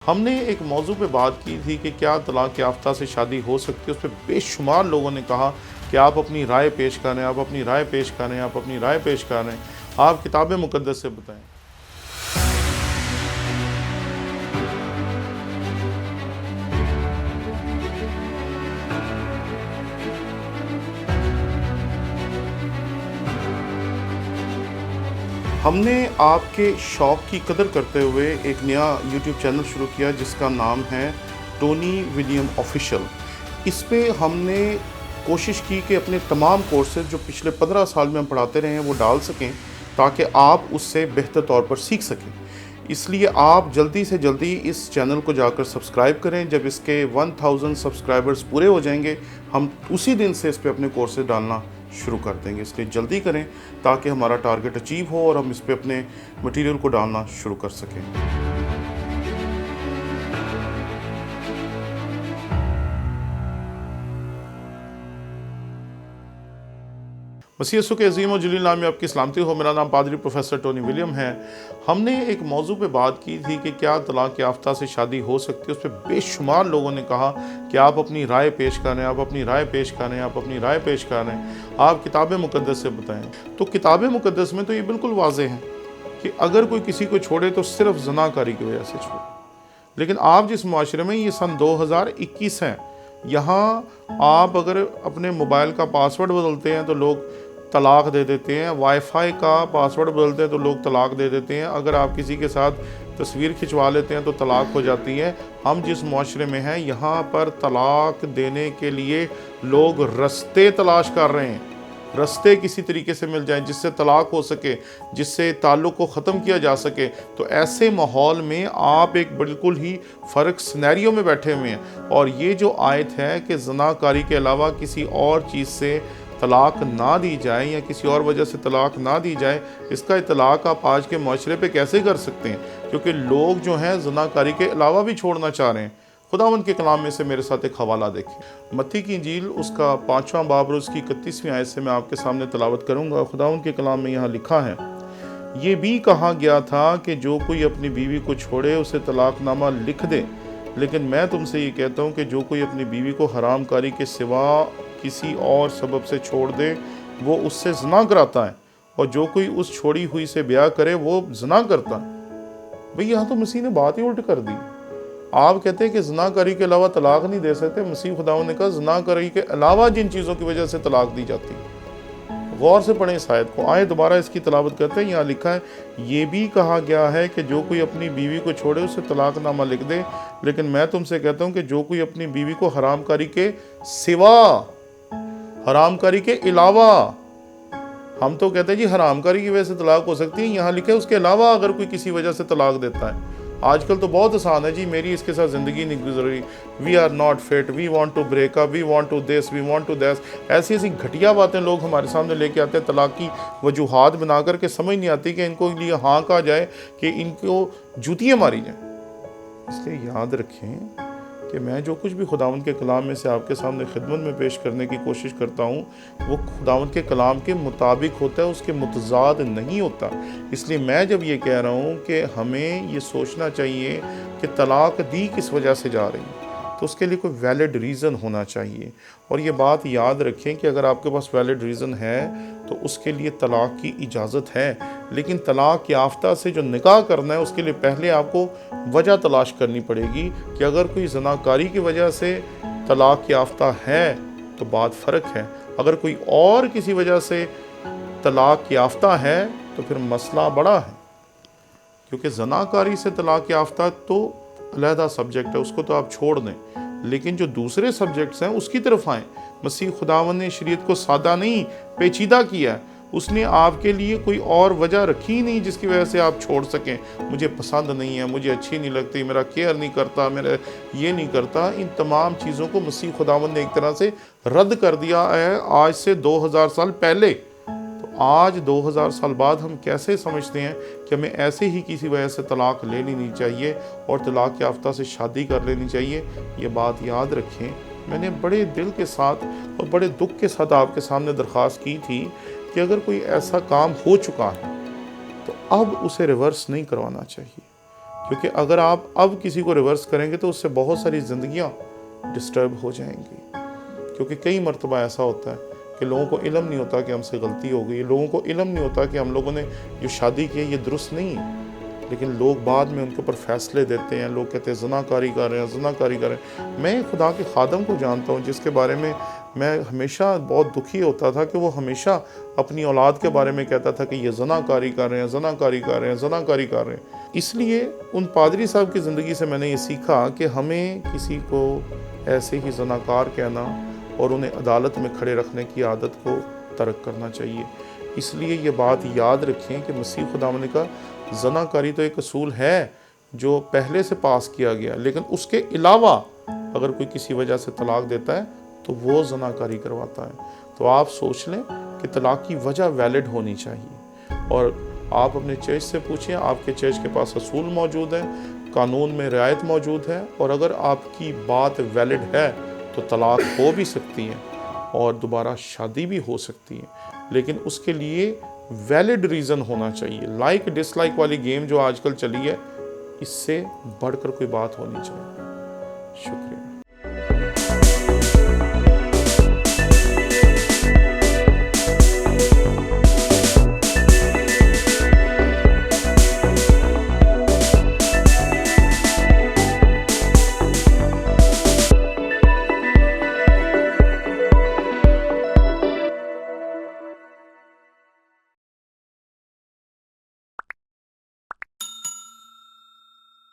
हमने एक मौजू पे बात की थी कि क्या तलाक याफ्ता से शादी हो सकती है। उस पर बेशुमार लोगों ने कहा कि आप अपनी राय पेश करें, आप अपनी राय पेश करें, आप अपनी राय पेश करें, आप किताब मुक़द्दस से बताएं। हमने आपके शौक़ की कदर करते हुए एक नया यूट्यूब चैनल शुरू किया जिसका नाम है टोनी विलियम ऑफिशियल। इस पे हमने कोशिश की कि अपने तमाम कोर्सेज जो पिछले 15 साल में हम पढ़ाते रहे हैं वो डाल सकें ताकि आप उससे बेहतर तौर पर सीख सकें। इसलिए आप जल्दी से जल्दी इस चैनल को जाकर सब्सक्राइब करें। जब इसके 1000 सब्सक्राइबर्स पूरे हो जाएंगे हम उसी दिन से इस पे अपने कोर्सेज डालना शुरू कर देंगे। इसलिए जल्दी करें ताकि हमारा टारगेट अचीव हो और हम इस पे अपने मटेरियल को डालना शुरू कर सकें। मसीह यीशु के अज़ीम और जलील नाम में आपकी सलामती हो। मेरा नाम पादरी प्रोफेसर टोनी विलियम है। हमने एक मौजू पे बात की थी कि क्या तलाक याफ्ता से शादी हो सकती है। उस पर बेशुमार लोगों ने कहा कि आप अपनी राय पेश करें, आप अपनी राय पेश करें, आप अपनी राय पेश करें, आप किताब मुक़द्दस से बताएं। तो किताब मुक़द्दस में तो ये बिल्कुल वाज़ेह है कि अगर कोई किसी को छोड़े तो सिर्फ ज़नाकारी की वजह से छोड़े। लेकिन आप जिस माशरे में, ये सन 2021 है, यहाँ आप अगर अपने मोबाइल का पासवर्ड बदलते हैं तो लोग तलाक दे देते हैं, वाईफाई का पासवर्ड बदलते हैं तो लोग तलाक दे देते हैं, अगर आप किसी के साथ तस्वीर खिंचवा लेते हैं तो तलाक हो जाती है। हम जिस माशरे में हैं यहाँ पर तलाक देने के लिए लोग रास्ते तलाश कर रहे हैं। रास्ते किसी तरीके से मिल जाएं जिससे तलाक हो सके, जिससे ताल्लुक़ को ख़त्म किया जा सके। तो ऐसे माहौल में आप एक बिल्कुल ही फ़र्क सिनेरियो में बैठे हुए हैं। और ये जो आयत है कि ज़नाकारी के अलावा किसी और चीज़ से तलाक ना दी जाए या किसी और वजह से तलाक ना दी जाए, इसका इतलाक़ आप आज के माशरे पे कैसे कर सकते हैं? क्योंकि लोग जो हैं ज़नाकारी के अलावा भी छोड़ना चाह रहे हैं। खुदावंद के कलाम में से मेरे साथ एक हवाला देखें। मत्ती की इंजील उसका 5वां बाब और उसकी 31वीं आयत से मैं आपके सामने तलावत करूँगा। खुदावंद के कलाम में यहाँ लिखा है, ये भी कहा गया था कि जो कोई अपनी बीवी को छोड़े उसे तलाक़नामा लिख दे। लेकिन मैं तुमसे ये कहता हूँ कि जो कोई अपनी बीवी को हरामकारी के सिवा किसी और सबब से छोड़ दे वो उससे ज़ना कराता है, और जो कोई उस छोड़ी हुई से ब्याह करे वो ज़ना करता है। भाई यहाँ तो मसीह ने बात ही उल्ट कर दी। आप कहते हैं कि ज़नाकारी के अलावा तलाक नहीं दे सकते। मसीह खुदावंद ने कहा ज़नाकारी के अलावा जिन चीज़ों की वजह से तलाक दी जाती है। गौर से पढ़ें इस आयत को। आए दोबारा इसकी तलावत करते हैं। यहाँ लिखा है, ये भी कहा गया है कि जो कोई अपनी बीवी को छोड़े उसे तलाक़नामा लिख दे। लेकिन मैं तुमसे कहता हूँ कि जो कोई अपनी बीवी को हरामकारी के सिवा, हरामकारी के अलावा, हम तो कहते हैं जी हरामकारी की वजह से तलाक हो सकती है, यहाँ लिखा है उसके अलावा अगर कोई किसी वजह से तलाक देता है। आजकल तो बहुत आसान है जी, मेरी इसके साथ ज़िंदगी नहीं गुजर रही, we are not fit, we want to break up, we want to this, we want to that. ऐसी ऐसी घटिया बातें लोग हमारे सामने लेके आते हैं, तलाक की वजूहात बना कर के। समझ नहीं आती कि इनको लिए हाँ कहा जाए कि इनको जूतियाँ मारी जाएँ। इसलिए याद रखें कि मैं जो कुछ भी खुदावंद के कलाम में से आपके सामने खिदमत में पेश करने की कोशिश करता हूँ वो खुदावंद के कलाम के मुताबिक होता है, उसके मुतज़ाद नहीं होता। इसलिए मैं जब ये कह रहा हूँ कि हमें ये सोचना चाहिए कि तलाक दी किस वजह से जा रही है, तो उसके लिए कोई वैलिड रीज़न होना चाहिए। और ये बात याद रखें कि अगर आपके पास वैलिड रीज़न है तो उसके लिए तलाक की इजाज़त है। लेकिन तलाक याफ्ता से जो निकाह करना है उसके लिए पहले आपको वजह तलाश करनी पड़ेगी कि अगर कोई ज़नाकारी की वजह से तलाक याफ्ता है तो बात फ़र्क है। अगर कोई और किसी वजह से तलाक याफ्ता है तो फिर मसला बड़ा है, क्योंकि ज़नाकारी से तलाक याफ्ता तो अलहदा सब्जेक्ट है, उसको तो आप छोड़ दें। लेकिन जो दूसरे सब्जेक्ट्स हैं उसकी तरफ आएँ। मसीह खुदावंद ने शरीयत को सादा नहीं पेचीदा किया है। उसने आपके लिए कोई और वजह रखी नहीं जिसकी वजह से आप छोड़ सकें। मुझे पसंद नहीं है, मुझे अच्छी नहीं लगती, मेरा केयर नहीं करता, मेरा ये नहीं करता। इन तमाम चीज़ों को मसीह खुदावंद ने एक तरह से रद्द कर दिया है आज से 2000 साल पहले। तो आज 2000 साल बाद हम कैसे समझते हैं कि हमें ऐसे ही किसी वजह से तलाक ले लेनी चाहिए और तलाक याफ्ता से शादी कर लेनी चाहिए? ये बात याद रखें। मैंने बड़े दिल के साथ और बड़े दुख के साथ आपके सामने दरख्वास्त की थी कि अगर कोई ऐसा काम हो चुका है तो अब उसे रिवर्स नहीं करवाना चाहिए, क्योंकि अगर आप अब किसी को रिवर्स करेंगे तो उससे बहुत सारी ज़िंदगियाँ डिस्टर्ब हो जाएंगी। क्योंकि कई मरतबा ऐसा होता है कि लोगों को इल्म नहीं होता कि हमसे गलती हो गई, लोगों को इल्म नहीं होता कि हम लोगों ने जो शादी की है ये दुरुस्त नहीं है, लेकिन लोग बाद में उनके ऊपर फैसले देते हैं। लोग कहते हैं ज़नाकारी कर रहे हैं, ज़नाकारी कर रहे हैं। मैं खुदा के खादम को जानता हूँ जिसके बारे में मैं हमेशा बहुत दुखी होता था कि वो हमेशा अपनी औलाद के बारे में कहता था कि ये ज़नाकारी कर रहे हैं, ज़नाकारी कर रहे हैं, ज़नाकारी कर रहे हैं। इसलिए उन पादरी साहब की ज़िंदगी से मैंने ये सीखा कि हमें किसी को ऐसे ही ज़नाकार कहना और उन्हें अदालत में खड़े रखने की आदत को तर्क करना चाहिए। इसलिए ये बात याद रखें कि मसीह खुदावंद का ज़नाकारी तो एक असूल है जो पहले से पास किया गया, लेकिन उसके अलावा अगर कोई किसी वजह से तलाक देता है तो वो ज़नाकारी करवाता है। तो आप सोच लें कि तलाक की वजह वैलिड होनी चाहिए, और आप अपने चर्च से पूछें, आपके चर्च के पास असूल मौजूद है, कानून में रियायत मौजूद है, और अगर आपकी बात वैलिड है तो तलाक हो भी सकती है और दोबारा शादी भी हो सकती है, लेकिन उसके लिए वैलिड रीज़न होना चाहिए। लाइक डिसलाइक वाली गेम जो आजकल चली है, इससे बढ़कर कोई बात होनी चाहिए। शुक्रिया।